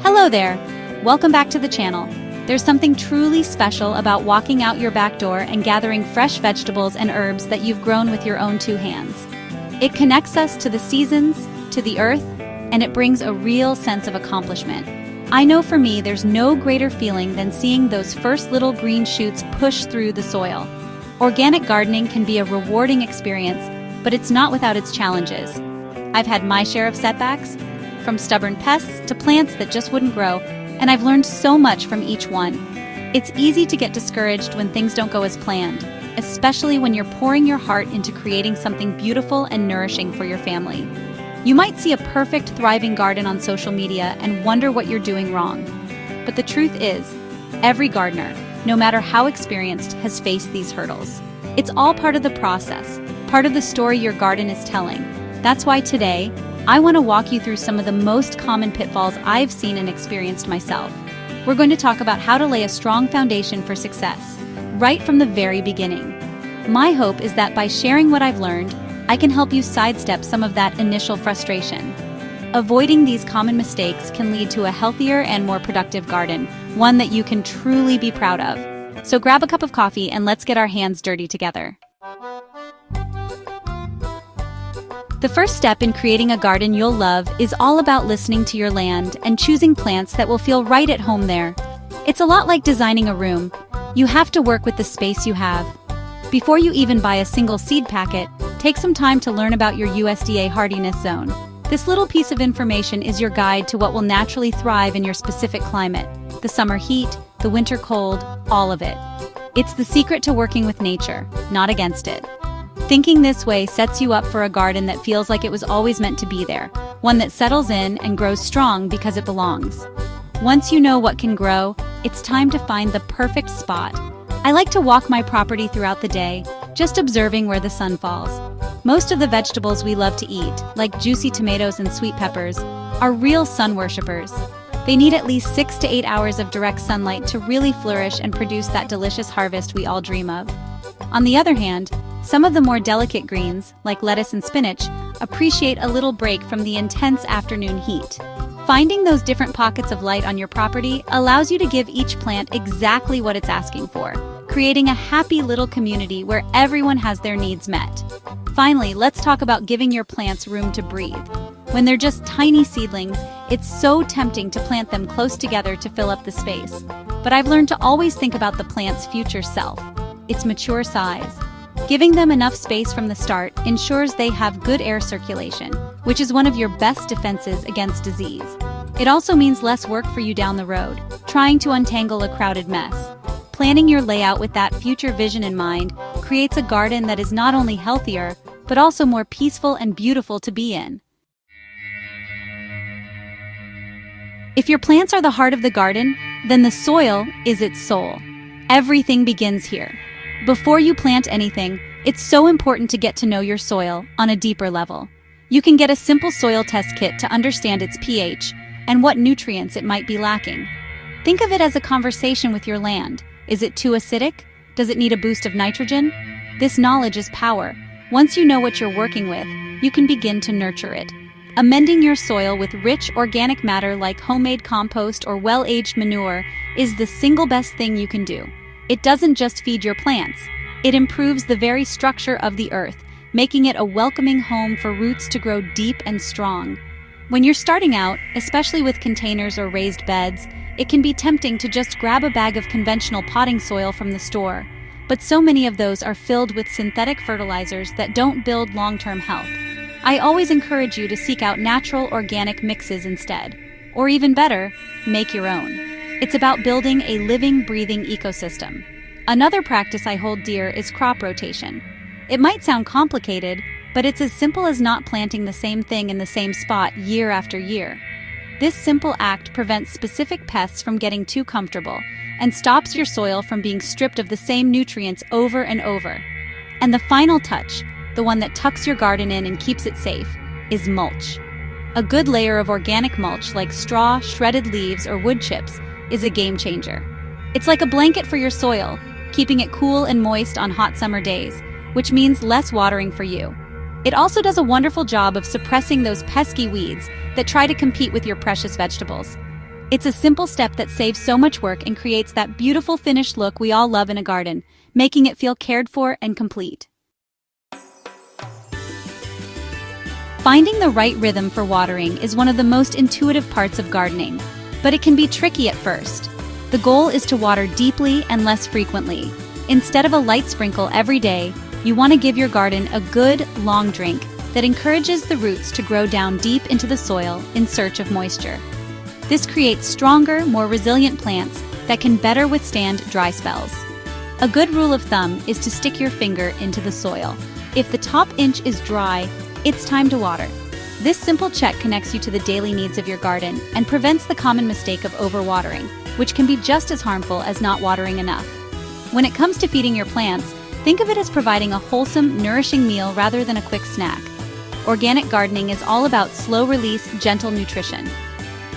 Hello there! Welcome back to the channel. There's something truly special about walking out your back door and gathering fresh vegetables and herbs that you've grown with your own two hands. It connects us to the seasons, to the earth, and it brings a real sense of accomplishment. I know for me there's no greater feeling than seeing those first little green shoots push through the soil. Organic gardening can be a rewarding experience, but it's not without its challenges. I've had my share of setbacks, from stubborn pests to plants that just wouldn't grow, and I've learned so much from each one. It's easy to get discouraged when things don't go as planned, especially when you're pouring your heart into creating something beautiful and nourishing for your family. You might see a perfect, thriving garden on social media and wonder what you're doing wrong. But the truth is, every gardener, no matter how experienced, has faced these hurdles. It's all part of the process, part of the story your garden is telling. That's why today, I want to walk you through some of the most common pitfalls I've seen and experienced myself. We're going to talk about how to lay a strong foundation for success, right from the very beginning. My hope is that by sharing what I've learned, I can help you sidestep some of that initial frustration. Avoiding these common mistakes can lead to a healthier and more productive garden, one that you can truly be proud of. So grab a cup of coffee and let's get our hands dirty together. The first step in creating a garden you'll love is all about listening to your land and choosing plants that will feel right at home there. It's a lot like designing a room. You have to work with the space you have. Before you even buy a single seed packet, take some time to learn about your USDA hardiness zone. This little piece of information is your guide to what will naturally thrive in your specific climate. The summer heat, the winter cold, all of it. It's the secret to working with nature, not against it. Thinking this way sets you up for a garden that feels like it was always meant to be there, one that settles in and grows strong because it belongs. Once you know what can grow, it's time to find the perfect spot. I like to walk my property throughout the day, just observing where the sun falls. Most of the vegetables we love to eat, like juicy tomatoes and sweet peppers, are real sun worshippers. They need at least 6 to 8 hours of direct sunlight to really flourish and produce that delicious harvest we all dream of. On the other hand, some of the more delicate greens, like lettuce and spinach, appreciate a little break from the intense afternoon heat. Finding those different pockets of light on your property allows you to give each plant exactly what it's asking for, creating a happy little community where everyone has their needs met. Finally, let's talk about giving your plants room to breathe. When they're just tiny seedlings, it's so tempting to plant them close together to fill up the space. But I've learned to always think about the plant's future self, its mature size. Giving them enough space from the start ensures they have good air circulation, which is one of your best defenses against disease. It also means less work for you down the road, trying to untangle a crowded mess. Planning your layout with that future vision in mind creates a garden that is not only healthier, but also more peaceful and beautiful to be in. If your plants are the heart of the garden, then the soil is its soul. Everything begins here. Before you plant anything, it's so important to get to know your soil on a deeper level. You can get a simple soil test kit to understand its pH and what nutrients it might be lacking. Think of it as a conversation with your land. Is it too acidic? Does it need a boost of nitrogen? This knowledge is power. Once you know what you're working with, you can begin to nurture it. Amending your soil with rich organic matter like homemade compost or well-aged manure is the single best thing you can do. It doesn't just feed your plants, it improves the very structure of the earth, making it a welcoming home for roots to grow deep and strong. When you're starting out, especially with containers or raised beds, it can be tempting to just grab a bag of conventional potting soil from the store. But so many of those are filled with synthetic fertilizers that don't build long-term health. I always encourage you to seek out natural organic mixes instead. Or even better, make your own. It's about building a living, breathing ecosystem. Another practice I hold dear is crop rotation. It might sound complicated, but it's as simple as not planting the same thing in the same spot year after year. This simple act prevents specific pests from getting too comfortable and stops your soil from being stripped of the same nutrients over and over. And the final touch, the one that tucks your garden in and keeps it safe, is mulch. A good layer of organic mulch like straw, shredded leaves, or wood chips is a game changer. It's like a blanket for your soil, keeping it cool and moist on hot summer days, which means less watering for you. It also does a wonderful job of suppressing those pesky weeds that try to compete with your precious vegetables. It's a simple step that saves so much work and creates that beautiful finished look we all love in a garden, making it feel cared for and complete. Finding the right rhythm for watering is one of the most intuitive parts of gardening, but it can be tricky at first. The goal is to water deeply and less frequently. Instead of a light sprinkle every day, you want to give your garden a good, long drink that encourages the roots to grow down deep into the soil in search of moisture. This creates stronger, more resilient plants that can better withstand dry spells. A good rule of thumb is to stick your finger into the soil. If the top inch is dry, it's time to water. This simple check connects you to the daily needs of your garden and prevents the common mistake of overwatering, which can be just as harmful as not watering enough. When it comes to feeding your plants, think of it as providing a wholesome, nourishing meal rather than a quick snack. Organic gardening is all about slow-release, gentle nutrition.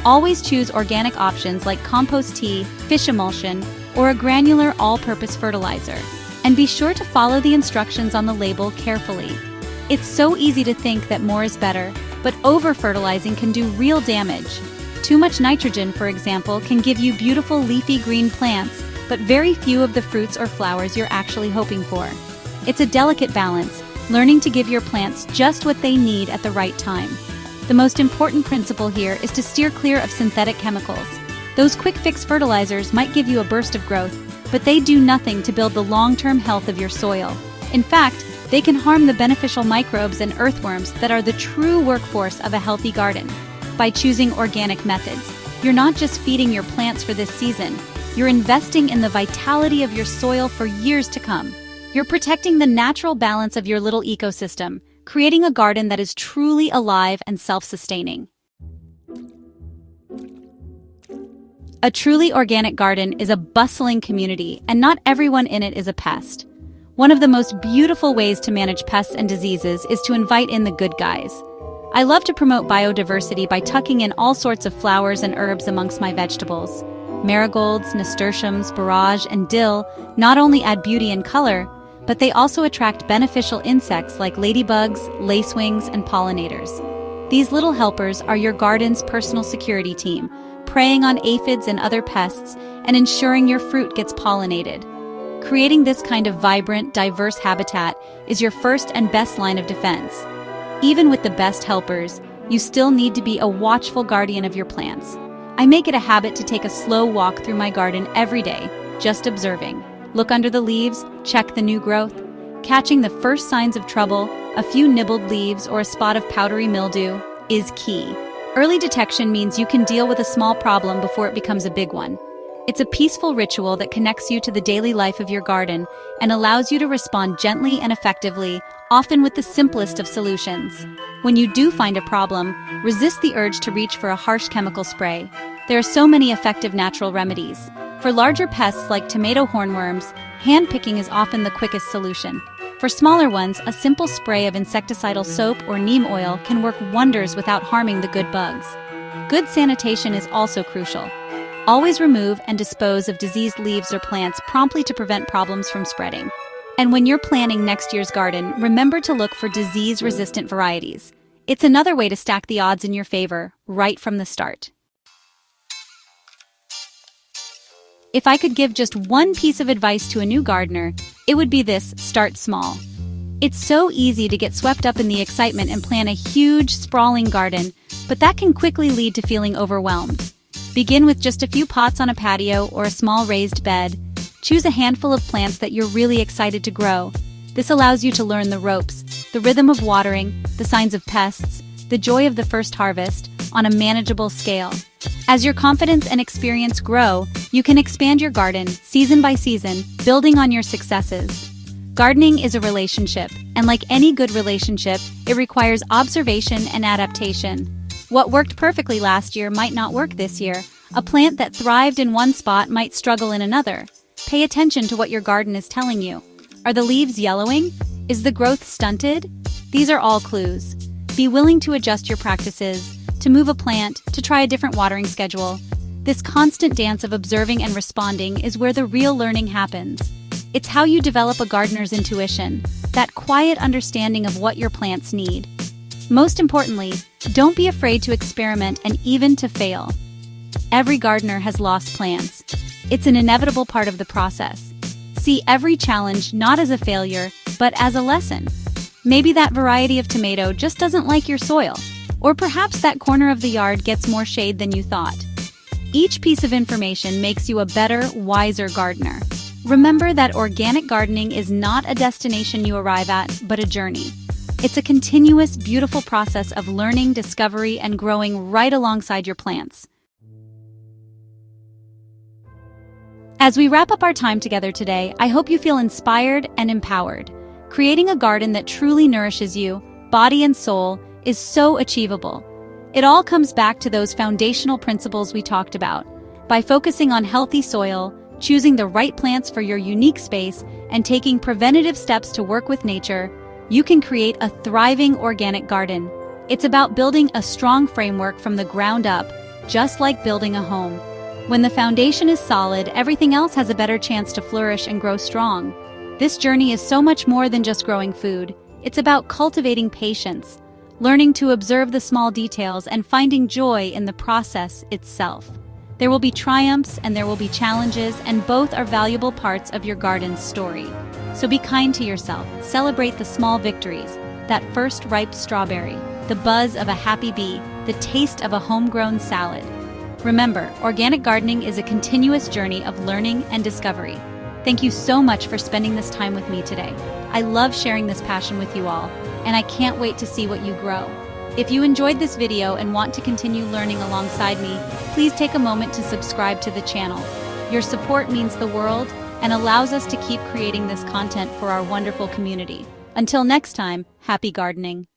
Always choose organic options like compost tea, fish emulsion, or a granular all-purpose fertilizer. And be sure to follow the instructions on the label carefully. It's so easy to think that more is better, but over-fertilizing can do real damage. Too much nitrogen, for example, can give you beautiful leafy green plants, but very few of the fruits or flowers you're actually hoping for. It's a delicate balance, learning to give your plants just what they need at the right time. The most important principle here is to steer clear of synthetic chemicals. Those quick-fix fertilizers might give you a burst of growth, but they do nothing to build the long-term health of your soil. In fact, they can harm the beneficial microbes and earthworms that are the true workforce of a healthy garden. By choosing organic methods, you're not just feeding your plants for this season, you're investing in the vitality of your soil for years to come. You're protecting the natural balance of your little ecosystem, creating a garden that is truly alive and self-sustaining. A truly organic garden is a bustling community, and not everyone in it is a pest. One of the most beautiful ways to manage pests and diseases is to invite in the good guys. I love to promote biodiversity by tucking in all sorts of flowers and herbs amongst my vegetables. Marigolds, nasturtiums, borage, and dill not only add beauty and color, but they also attract beneficial insects like ladybugs, lacewings, and pollinators. These little helpers are your garden's personal security team, preying on aphids and other pests and ensuring your fruit gets pollinated. Creating this kind of vibrant, diverse habitat is your first and best line of defense. Even with the best helpers, you still need to be a watchful guardian of your plants. I make it a habit to take a slow walk through my garden every day, just observing. Look under the leaves, check the new growth. Catching the first signs of trouble, a few nibbled leaves or a spot of powdery mildew, is key. Early detection means you can deal with a small problem before it becomes a big one. It's a peaceful ritual that connects you to the daily life of your garden and allows you to respond gently and effectively, often with the simplest of solutions. When you do find a problem, resist the urge to reach for a harsh chemical spray. There are so many effective natural remedies. For larger pests like tomato hornworms, hand-picking is often the quickest solution. For smaller ones, a simple spray of insecticidal soap or neem oil can work wonders without harming the good bugs. Good sanitation is also crucial. Always remove and dispose of diseased leaves or plants promptly to prevent problems from spreading. And when you're planning next year's garden, remember to look for disease-resistant varieties. It's another way to stack the odds in your favor, right from the start. If I could give just one piece of advice to a new gardener, it would be this: start small. It's so easy to get swept up in the excitement and plan a huge, sprawling garden, but that can quickly lead to feeling overwhelmed. Begin with just a few pots on a patio or a small raised bed. Choose a handful of plants that you're really excited to grow. This allows you to learn the ropes, the rhythm of watering, the signs of pests, the joy of the first harvest, on a manageable scale. As your confidence and experience grow, you can expand your garden, season by season, building on your successes. Gardening is a relationship, and like any good relationship, it requires observation and adaptation. What worked perfectly last year might not work this year. A plant that thrived in one spot might struggle in another. Pay attention to what your garden is telling you. Are the leaves yellowing? Is the growth stunted? These are all clues. Be willing to adjust your practices, to move a plant, to try a different watering schedule. This constant dance of observing and responding is where the real learning happens. It's how you develop a gardener's intuition, that quiet understanding of what your plants need. Most importantly, don't be afraid to experiment and even to fail. Every gardener has lost plants. It's an inevitable part of the process. See every challenge not as a failure, but as a lesson. Maybe that variety of tomato just doesn't like your soil, or perhaps that corner of the yard gets more shade than you thought. Each piece of information makes you a better, wiser gardener. Remember that organic gardening is not a destination you arrive at, but a journey. It's a continuous, beautiful process of learning, discovery, and growing right alongside your plants. As we wrap up our time together today, I hope you feel inspired and empowered. Creating a garden that truly nourishes you, body and soul, is so achievable. It all comes back to those foundational principles we talked about. By focusing on healthy soil, choosing the right plants for your unique space, and taking preventative steps to work with nature, you can create a thriving organic garden. It's about building a strong framework from the ground up, just like building a home. When the foundation is solid, everything else has a better chance to flourish and grow strong. This journey is so much more than just growing food. It's about cultivating patience, learning to observe the small details, and finding joy in the process itself. There will be triumphs and there will be challenges, and both are valuable parts of your garden's story. So be kind to yourself, celebrate the small victories, that first ripe strawberry, the buzz of a happy bee, the taste of a homegrown salad. Remember, organic gardening is a continuous journey of learning and discovery. Thank you so much for spending this time with me today. I love sharing this passion with you all, and I can't wait to see what you grow. If you enjoyed this video and want to continue learning alongside me, please take a moment to subscribe to the channel. Your support means the world and allows us to keep creating this content for our wonderful community. Until next time, happy gardening.